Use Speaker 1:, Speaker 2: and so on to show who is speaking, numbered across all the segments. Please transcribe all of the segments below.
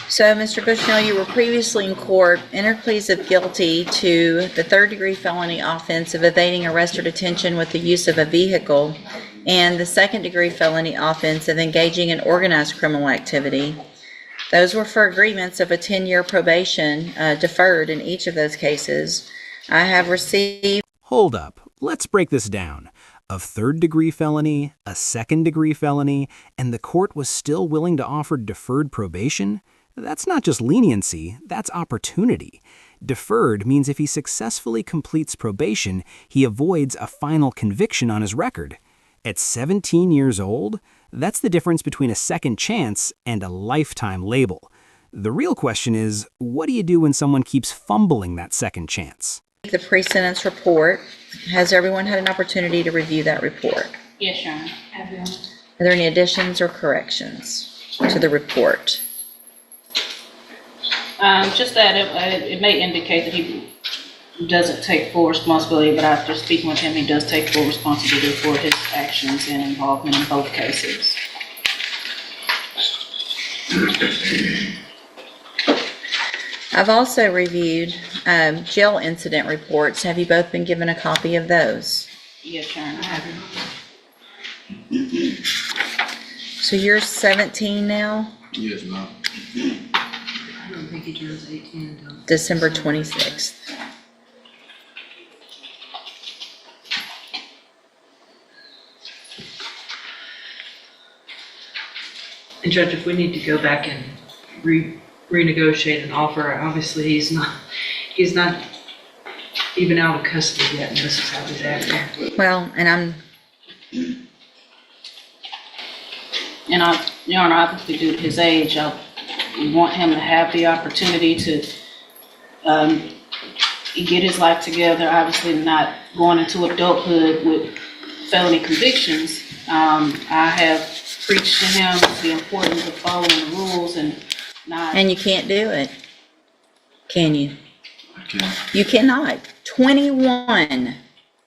Speaker 1: So, Mr. Bushnell, you were previously in court, entered pleas of guilty to the third-degree felony offense of evading arrest or detention with the use of a vehicle, and the second-degree felony offense of engaging in organized criminal activity. Those were for agreements of a 10-year probation, deferred in each of those cases. I have received...
Speaker 2: Hold up. Let's break this down. A third-degree felony, a second-degree felony, and the court was still willing to offer deferred probation? That's not just leniency, that's opportunity. Deferred means if he successfully completes probation, he avoids a final conviction on his record. At 17 years old, that's the difference between a second chance and a lifetime label. The real question is, what do you do when someone keeps fumbling that second chance?
Speaker 1: The pre-sentence report. Has everyone had an opportunity to review that report?
Speaker 3: Yes, Your Honor. Everyone.
Speaker 1: Are there any additions or corrections to the report?
Speaker 3: Just that it may indicate that he doesn't take full responsibility, but after speaking with him, he does take full responsibility for his actions and involvement in both cases.
Speaker 1: I've also reviewed jail incident reports. Have you both been given a copy of those?
Speaker 3: Yes, Your Honor. I have.
Speaker 1: So you're 17 now?
Speaker 4: Yes, ma'am.
Speaker 5: I don't think he turns 18 until...
Speaker 1: December 26th.
Speaker 5: And Judge, if we need to go back and renegotiate an offer, obviously he's not even out of custody yet, and this is how he's acting.
Speaker 1: Well, and
Speaker 3: Your Honor, obviously due to his age, we want him to have the opportunity to get his life together, obviously not going into adulthood with felony convictions. I have preached to him the importance of following the rules and not...
Speaker 1: And you can't do it, can you?
Speaker 4: Okay.
Speaker 1: You cannot. 21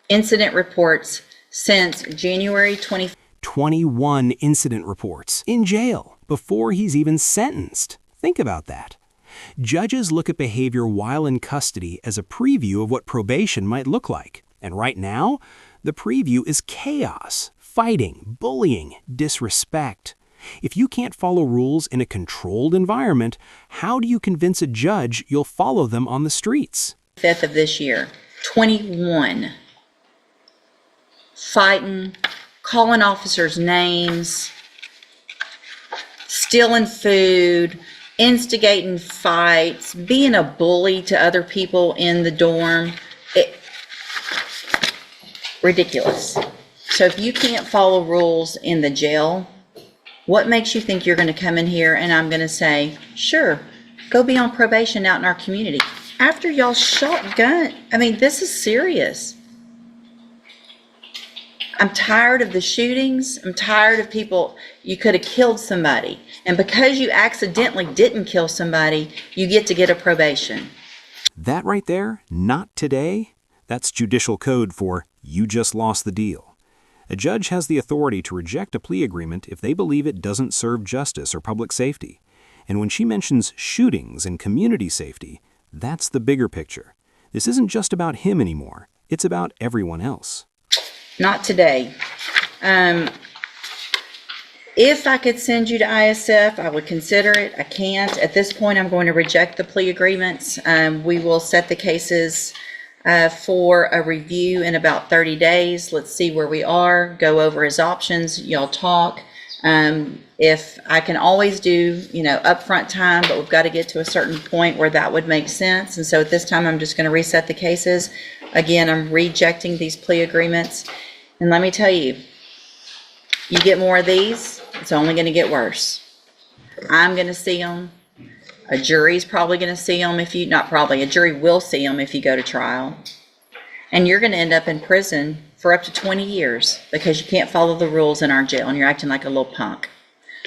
Speaker 1: incident reports since January 20.
Speaker 2: 21 incident reports in jail before he's even sentenced. Think about that. Judges look at behavior while in custody as a preview of what probation might look like. And right now, the preview is chaos, fighting, bullying, disrespect. If you can't follow rules in a controlled environment, how do you convince a judge you'll follow them on the streets?
Speaker 1: 5th of this year, 21. Fighting, calling officers names, stealing food, instigating fights, being a bully to other people in the dorm. Ridiculous. So if you can't follow rules in the jail, what makes you think you're going to come in here and I'm going to say, sure, go be on probation out in our community? After y'all shotgun, I mean, this is serious. I'm tired of the shootings. I'm tired of people, you could have killed somebody. And because you accidentally didn't kill somebody, you get to get a probation.
Speaker 2: That right there, not today, that's judicial code for you just lost the deal. A judge has the authority to reject a plea agreement if they believe it doesn't serve justice or public safety. And when she mentions shootings and community safety, that's the bigger picture. This isn't just about him anymore. It's about everyone else.
Speaker 1: Not today. If I could send you to ISF, I would consider it. I can't. At this point, I'm going to reject the plea agreements. We will set the cases for a review in about 30 days. Let's see where we are, go over his options, y'all talk. If I can always do, upfront time, but we've got to get to a certain point where that would make sense. And so at this time, I'm just going to reset the cases. Again, I'm rejecting these plea agreements. And let me tell you, you get more of these, it's only going to get worse. I'm going to see them. A jury's probably going to see them a jury will see them if you go to trial. And you're going to end up in prison for up to 20 years because you can't follow the rules in our jail and you're acting like a little punk.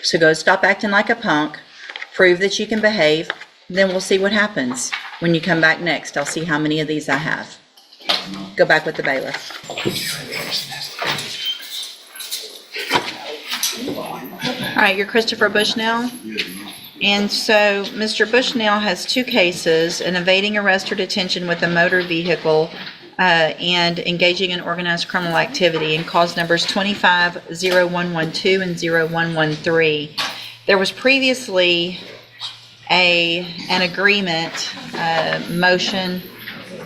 Speaker 1: So go stop acting like a punk, prove that you can behave, then we'll see what happens. When you come back next, I'll see how many of these I have. Go back with the bailiff. All right, you're Christopher Bushnell.
Speaker 4: Yes, ma'am.
Speaker 1: And so Mr. Bushnell has two cases, an evading arrest or detention with a motor vehicle and engaging in organized criminal activity, and cause numbers 25-0112 and 0113. There was previously an agreement, motion,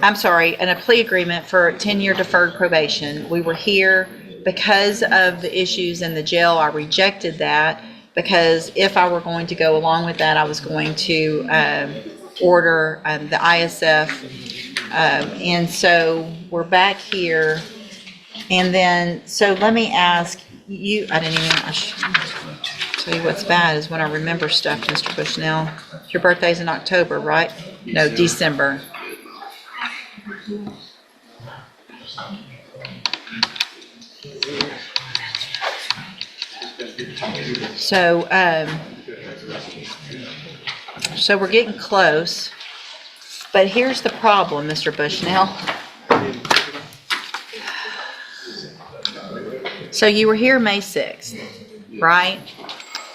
Speaker 1: a plea agreement for 10-year deferred probation. We were here because of the issues in the jail. I rejected that because if I were going to go along with that, I was going to order the ISF. And so we're back here. And then, so let me ask you, I should tell you what's bad is when I remember stuff, Mr. Bushnell. Your birthday's in October, right? No, December. So, so we're getting close, but here's the problem, Mr. Bushnell. So you were here May 6th, right?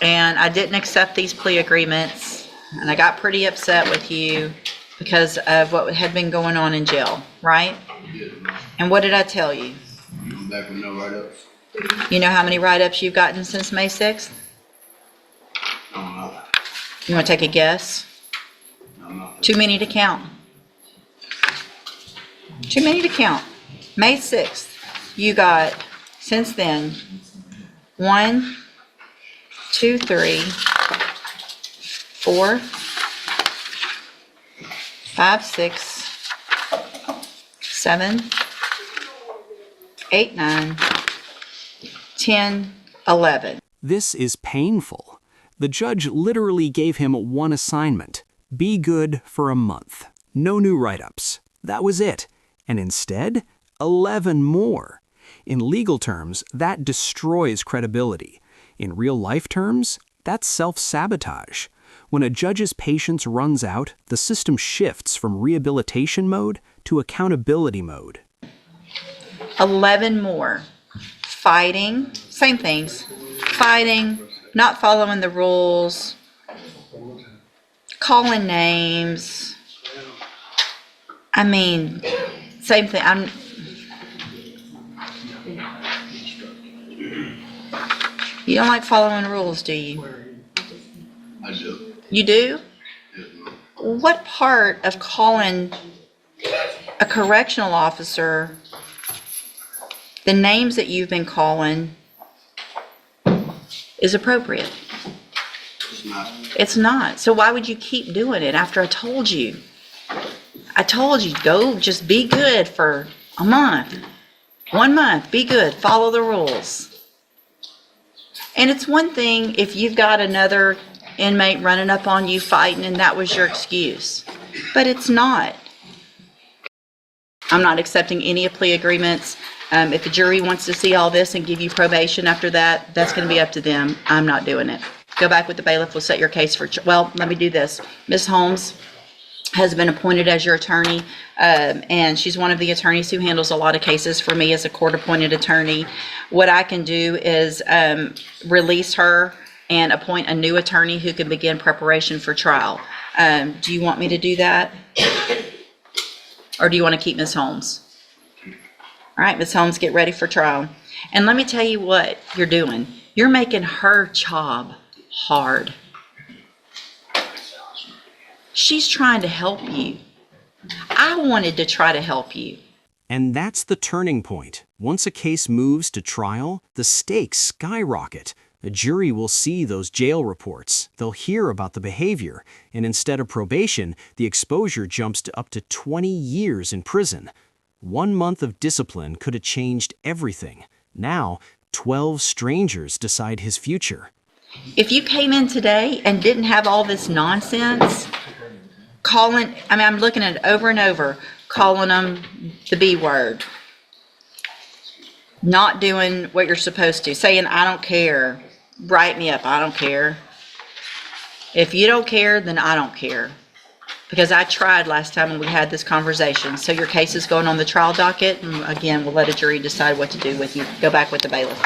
Speaker 1: And I didn't accept these plea agreements, and I got pretty upset with you because of what had been going on in jail, right? And what did I tell you?
Speaker 4: Back with no write-ups.
Speaker 1: You know how many write-ups you've gotten since May 6th?
Speaker 4: I don't know.
Speaker 1: You want to take a guess?
Speaker 4: I don't know.
Speaker 1: Too many to count. Too many to count. May 6th, you got, since then, 1, 2, 3, 4, 5, 6, 7, 8, 9, 10, 11.
Speaker 2: This is painful. The judge literally gave him one assignment. Be good for a month. No new write-ups. That was it. And instead, 11 more. In legal terms, that destroys credibility. In real-life terms, that's self-sabotage. When a judge's patience runs out, the system shifts from rehabilitation mode to accountability mode.
Speaker 1: 11 more. Fighting, same things. Fighting, not following the rules, calling names. I mean, same thing. You don't like following rules, do you?
Speaker 4: I do.
Speaker 1: You do?
Speaker 4: Yes, ma'am.
Speaker 1: What part of calling a correctional officer the names that you've been calling is appropriate?
Speaker 4: It's not.
Speaker 1: It's not. So why would you keep doing it after I told you? I told you, go just be good for a month. 1 month, be good, follow the rules. And it's one thing if you've got another inmate running up on you fighting and that was your excuse. But it's not. I'm not accepting any plea agreements. If the jury wants to see all this and give you probation after that, that's going to be up to them. I'm not doing it. Go back with the bailiff. We'll set your case for, well, let me do this. Ms. Holmes has been appointed as your attorney, and she's one of the attorneys who handles a lot of cases for me as a court-appointed attorney. What I can do is release her and appoint a new attorney who can begin preparation for trial. Do you want me to do that? Or do you want to keep Ms. Holmes? All right, Ms. Holmes, get ready for trial. And let me tell you what you're doing. You're making her job hard. She's trying to help you. I wanted to try to help you.
Speaker 2: And that's the turning point. Once a case moves to trial, the stakes skyrocket. A jury will see those jail reports. They'll hear about the behavior. And instead of probation, the exposure jumps to up to 20 years in prison. 1 month of discipline could have changed everything. Now, 12 strangers decide his future.
Speaker 1: If you came in today and didn't have all this nonsense, I'm looking at it over and over, calling them the B word, not doing what you're supposed to, saying, I don't care, write me up, I don't care. If you don't care, then I don't care. Because I tried last time when we had this conversation. So your case is going on the trial docket, and again, we'll let a jury decide what to do with you. Go back with the bailiff.